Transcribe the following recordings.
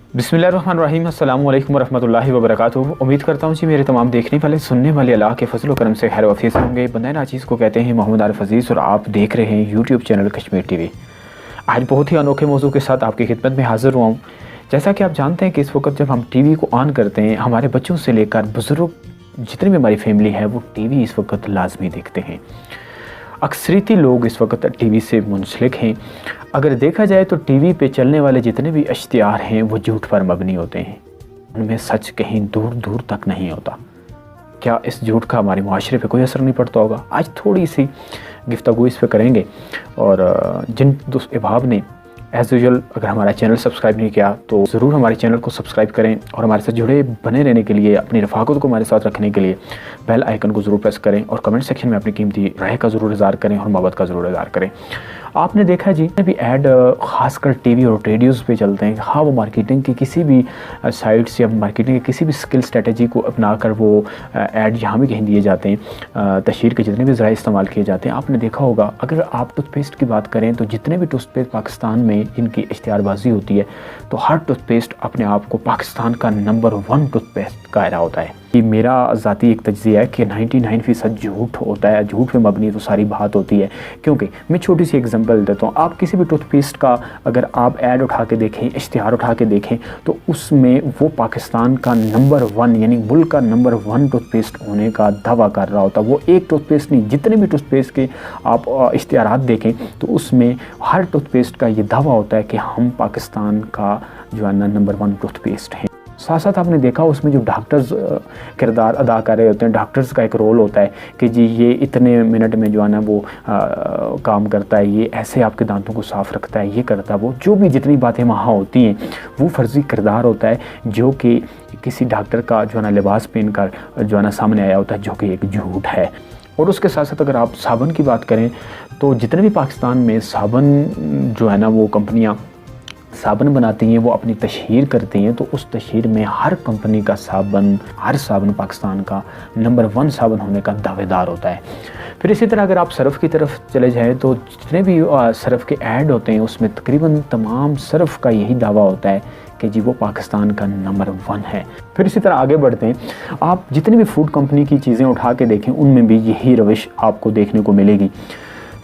बिस्मिल्लाहिर्रहमानिर्रहीम। अस्सलाम वालेकुम वरहमतुल्लाहि वबरकातुहू। उम्मीद करता हूँ जी मेरे तमाम देखने वाले सुनने वाले अल्लाह के फजल व करम से खैर वफीस होंगे। बंदा नाचीज़ को कहते हैं मोहम्मद आरिफ अजीज़ और आप देख रहे हैं यूट्यूब चैनल कश्मीर टीवी। आज बहुत ही अनोखे मौजू के साथ आपकी खिदमत में हाज़िर हुआ हूँ। जैसा कि आप जानते हैं कि इस वक्त जब हम टीवी को ऑन करते हैं, हमारे बच्चों से लेकर बुज़ुर्ग जितनी भी हमारी फैमिली है वो टीवी इस वक्त लाजमी देखते हैं। अक्सरियती लोग इस वक्त टीवी से मुंसलिक हैं। अगर देखा जाए तो टीवी पे चलने वाले जितने भी इश्तिहार हैं वो झूठ पर मबनी होते हैं, उनमें सच कहीं दूर दूर तक नहीं होता। क्या इस झूठ का हमारे माशरे पे कोई असर नहीं पड़ता होगा? आज थोड़ी सी गुफ्तगू इस पे करेंगे। और जिन दोस्त अहबाब ने एज़ यूजुअल अगर हमारा चैनल सब्सक्राइब नहीं किया तो ज़रूर हमारे चैनल को सब्सक्राइब करें और हमारे साथ जुड़े बने रहने के लिए, अपनी रफ़ाकत को हमारे साथ रखने के लिए बेल आइकन को ज़रूर प्रेस करें और कमेंट सेक्शन में अपनी कीमती राय का ज़रूर इज़हार करें और मोहब्बत का ज़रूर इज़हार करें। आपने देखा जी भी ऐड ख़ासकर टीवी और रेडियोज़ पे चलते हैं। हाँ, वो मार्केटिंग की किसी भी साइट्स या मार्केटिंग की किसी भी स्किल स्ट्रेटजी को अपना कर वो ऐड यहाँ भी कहीं दिए जाते हैं। तशहीर के जितने भी ज़राए इस्तेमाल किए जाते हैं, आपने देखा होगा। अगर आप टूथपेस्ट की बात करें तो जितने भी टूथपेस्ट पाकिस्तान में इनकी इश्तिहारबाजी होती है तो हर टूथपेस्ट अपने आप को पाकिस्तान का नंबर 1 टूथपेस्ट कायरा होता है। कि मेरा ज़ाती एक तज्ज़िया है कि 99% झूठ होता है, झूठ पे मबनी तो सारी बात होती है। क्योंकि मैं छोटी सी एग्जांपल देता हूँ। आप किसी भी टूथपेस्ट का अगर आप ऐड उठा के देखें, इश्तिहार उठा के देखें तो उसमें वो पाकिस्तान का नंबर 1 यानी मुल्क का नंबर 1 टूथपेस्ट होने का दावा कर रहा होता है। वो एक टूथपेस्ट नहीं, जितने भी टूथपेस्ट के आप इश्तिहारात देखें तो उसमें हर टूथपेस्ट का ये दावा होता है कि हम पाकिस्तान का जो है ना नंबर 1 टूथपेस्ट हैं। साथ साथ आपने देखा उसमें जो डॉक्टर्स किरदार अदा कर रहे होते हैं, डॉक्टर्स का एक रोल होता है कि जी ये इतने मिनट में जो है ना वो काम करता है, ये ऐसे आपके दांतों को साफ़ रखता है, ये करता है, वो जो भी जितनी बातें वहाँ होती हैं वो फ़र्ज़ी किरदार होता है जो कि किसी डॉक्टर का जो है ना लिबास पहन कर जो है ना सामने आया होता है, जो कि एक झूठ है। और उसके साथ साथ अगर आप साबुन की बात करें तो जितने भी पाकिस्तान में साबुन जो है ना वो कंपनियाँ साबुन बनाती हैं, वो अपनी तशहीर करती हैं, तो उस तशहीर में हर कंपनी का साबुन, हर साबुन पाकिस्तान का नंबर 1 साबुन होने का दावेदार होता है। फिर इसी तरह अगर आप सरफ़ की तरफ चले जाएँ तो जितने भी सरफ़ के ऐड होते हैं उसमें तकरीबन तमाम सरफ़ का यही दावा होता है कि जी वो पाकिस्तान का नंबर 1 है। फिर इसी तरह आगे बढ़ते हैं। आप जितनी भी फूड कंपनी की चीज़ें उठा के देखें उनमें भी यही रविश आपको देखने को मिलेगी।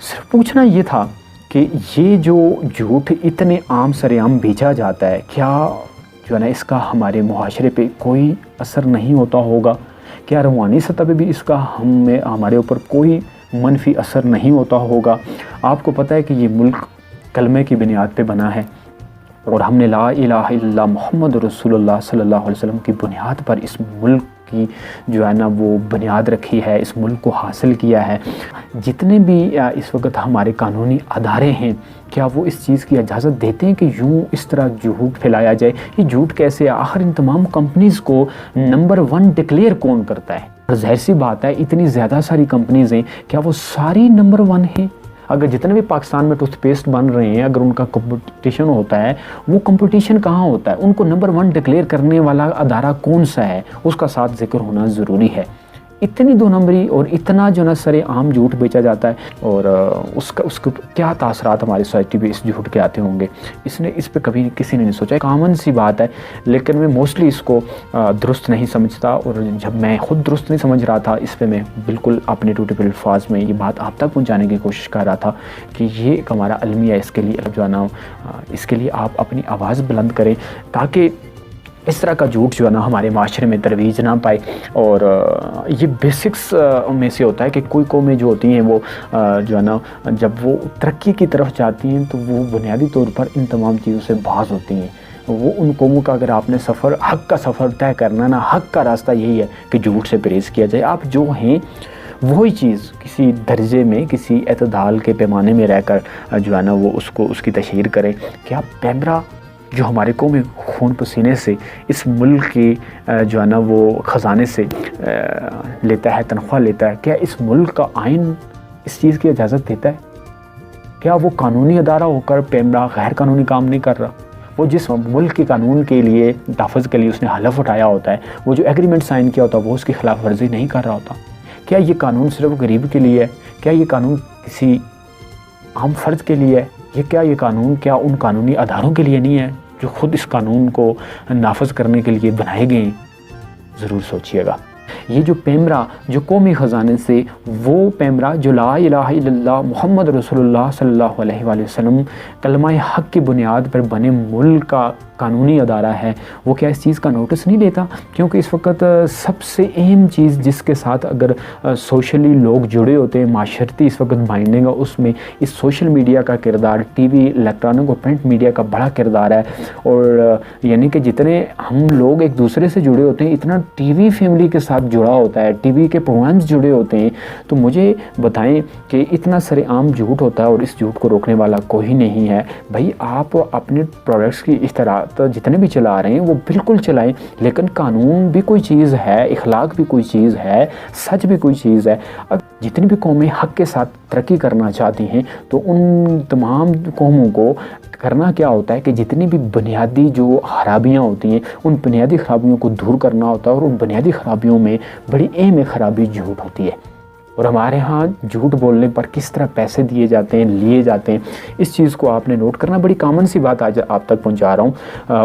सिर्फ पूछना ये था कि ये जो झूठ इतने आम सरेआम बेचा जाता है, क्या जो है ना इसका हमारे मुआशरे पे कोई असर नहीं होता होगा? क्या रूहानी सतह पे भी इसका हमारे ऊपर कोई मनफी असर नहीं होता होगा? आपको पता है कि ये मुल्क कलमे की बुनियाद पे बना है और हमने ला इलाहा इल्लल्लाह मुहम्मद रसूलुल्लाह सल्लल्लाहु अलैहि वसल्लम की बुनियाद पर इस मुल्क की जो है ना वो बुनियाद रखी है, इस मुल्क को हासिल किया है। जितने भी इस वक्त हमारे कानूनी अदारे हैं, क्या वो इस चीज़ की इजाज़त देते हैं कि यूँ इस तरह झूठ फैलाया जाए? ये झूठ कैसे है? आखिर इन तमाम कंपनीज़ को नंबर 1 डिक्लेयर कौन करता है? और ज़ाहिर सी बात है इतनी ज़्यादा सारी कंपनीज़ हैं, क्या वो सारी नंबर 1 हैं? अगर जितने भी पाकिस्तान में टूथपेस्ट बन रहे हैं, अगर उनका कंपटीशन होता है, वो कंपटीशन कहाँ होता है? उनको नंबर 1 डिक्लेयर करने वाला अदारा कौन सा है, उसका साथ जिक्र होना ज़रूरी है। इतनी 2 नंबरी और इतना जो ना सरे आम झूठ बेचा जाता है और उसके क्या तासरात हमारी सोसाइटी पे इस झूठ के आते होंगे, इस पे कभी किसी ने नहीं सोचा। कॉमन सी बात है, लेकिन मैं मोस्टली इसको दुरुस्त नहीं समझता। और जब मैं ख़ुद दुरुस्त नहीं समझ रहा था, इस पे मैं बिल्कुल अपने टूटेबल अल्फाज में ये बात आप तक पहुँचाने की कोशिश कर रहा था कि ये एक हमारा अलमिया है। इसके लिए जो है ना इसके लिए आप अपनी आवाज़ बुलंद करें ताकि इस तरह का झूठ जो है ना हमारे माशरे में तरवीज ना पाए। और ये बेसिक्स में से होता है कि कोई कौमें जो होती हैं वो जो है ना जब वो तरक्की की तरफ जाती हैं तो वो बुनियादी तौर पर इन तमाम चीज़ों से बाज होती हैं। वो उन कौमों का अगर आपने सफ़र हक़ का सफ़र तय करना ना, हक़ का रास्ता यही है कि झूठ से परहेज़ किया जाए। आप जो हैं वही चीज़ किसी दर्जे में, किसी एतदाल के पैमाने में रहकर जो है ना वो उसकी तशहीर करें। क्या पैमरा जो हमारे कौमी खून पसीने से इस मुल्क की जो है ना वो ख़जाने से लेता है, तनख्वाह लेता है, क्या इस मुल्क का आइन इस चीज़ की इजाज़त देता है? क्या वो कानूनी अदारा होकर पैमरा गैर कानूनी काम नहीं कर रहा? वो जिस मुल्क के कानून के लिए तहफ़्फ़ुज़ के लिए उसने हलफ उठाया होता है, वो जो एग्रीमेंट साइन किया होता है, वो उसकी खिलाफ वर्जी नहीं कर रहा होता? क्या ये कानून सिर्फ गरीब के लिए है? क्या ये कानून किसी आम फर्द के लिए है? ये कानून क्या उन कानूनी अदारों के लिए नहीं है جو خود اس قانون کو نافذ کرنے کے لیے بنائے گئے ہیں، ضرور سوچیے گا۔ یہ جو پیمرا جو قومی خزانے سے، وہ پیمرا جو لا الہ الا اللہ محمد رسول اللہ صلی اللہ علیہ وآلہ وسلم کلمہ حق کی بنیاد پر بنے ملک کا قانونی ادارہ ہے، وہ کیا اس چیز کا نوٹس نہیں لیتا؟ کیونکہ اس وقت سب سے اہم چیز جس کے ساتھ اگر سوشلی لوگ جڑے ہوتے ہیں، معاشرتی اس وقت بائنڈنگ ہے، اس میں اس سوشل میڈیا کا کردار، ٹی وی، الیکٹرانک اور پرنٹ میڈیا کا بڑا کردار ہے۔ اور یعنی کہ جتنے ہم لوگ ایک دوسرے سے جڑے ہوتے ہیں، اتنا ٹی وی فیملی کے ساتھ جڑا ہوتا ہے، ٹی وی کے پروگرامز جڑے ہوتے ہیں۔ تو مجھے بتائیں کہ اتنا سر عام جھوٹ ہوتا ہے اور اس جھوٹ کو روکنے والا کوئی نہیں ہے۔ بھائی آپ اپنے پروڈکٹس کی اشتہارات جتنے بھی چلا رہے ہیں وہ بالکل چلائیں، لیکن قانون بھی کوئی چیز ہے، اخلاق بھی کوئی چیز ہے، سچ بھی کوئی چیز ہے۔ اب جتنی بھی قومیں حق کے ساتھ ترقی کرنا چاہتی ہیں تو ان تمام قوموں کو کرنا کیا ہوتا ہے کہ جتنی بھی بنیادی جو خرابیاں ہوتی ہیں، ان بنیادی خرابیوں کو دور کرنا ہوتا ہے، اور ان بنیادی خرابیوں میں بڑی اہم خرابی جھوٹ ہوتی ہے۔ اور ہمارے ہاں جھوٹ بولنے پر کس طرح پیسے دیے جاتے ہیں، لیے جاتے ہیں، اس چیز کو آپ نے نوٹ کرنا۔ بڑی کامن سی بات آج آپ تک پہنچا رہا ہوں،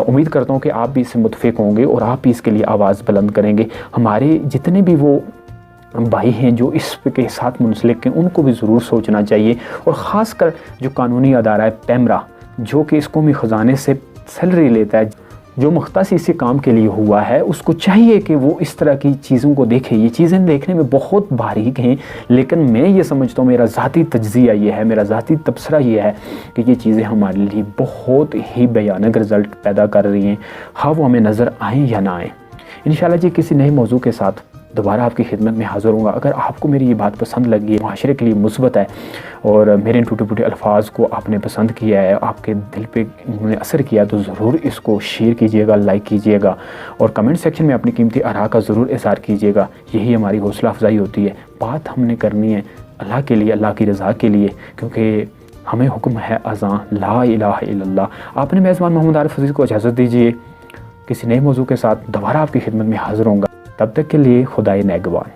امید کرتا ہوں کہ آپ بھی اس سے متفق ہوں گے اور آپ بھی اس کے لیے آواز بلند کریں گے۔ ہمارے جتنے بھی وہ بھائی ہیں جو اس کے ساتھ منسلک ہیں، ان کو بھی ضرور سوچنا چاہیے، اور خاص کر جو قانونی ادارہ ہے پیمرا، جو کہ اس قومی خزانے سے سیلری لیتا ہے، جو مختص اسی کام کے لیے ہوا ہے، اس کو چاہیے کہ وہ اس طرح کی چیزوں کو دیکھے۔ یہ چیزیں دیکھنے میں بہت باریک ہیں، لیکن میں یہ سمجھتا ہوں، میرا ذاتی تجزیہ یہ ہے، میرا ذاتی تبصرہ یہ ہے کہ یہ چیزیں ہمارے لیے بہت ہی بھیانک رزلٹ پیدا کر رہی ہیں، خواہ وہ ہمیں نظر آئیں یا نہ آئیں۔ انشاءاللہ جی کسی نئے موضوع کے ساتھ دوبارہ آپ کی خدمت میں حاضر ہوں گا۔ اگر آپ کو میری یہ بات پسند لگی ہے، معاشرے کے لیے مثبت ہے، اور میرے ان ٹوٹے پھوٹے الفاظ کو آپ نے پسند کیا ہے، آپ کے دل پہ انہوں نے اثر کیا، تو ضرور اس کو شیئر کیجئے گا، لائک کیجئے گا، اور کمنٹ سیکشن میں اپنی قیمتی آراء کا ضرور اظہار کیجئے گا۔ یہی ہماری حوصلہ افزائی ہوتی ہے۔ بات ہم نے کرنی ہے اللہ کے لیے، اللہ کی رضا کے لیے، کیونکہ ہمیں حکم ہے اذاں لا الہ الا اللہ۔ آپ نے میزبان محمد عارف فضیل کو اجازت دیجیے، کسی نئے موضوع کے ساتھ دوبارہ آپ کی خدمت میں حاضر ہوں گا۔ تب تک کے لیے خدائے نگہبان۔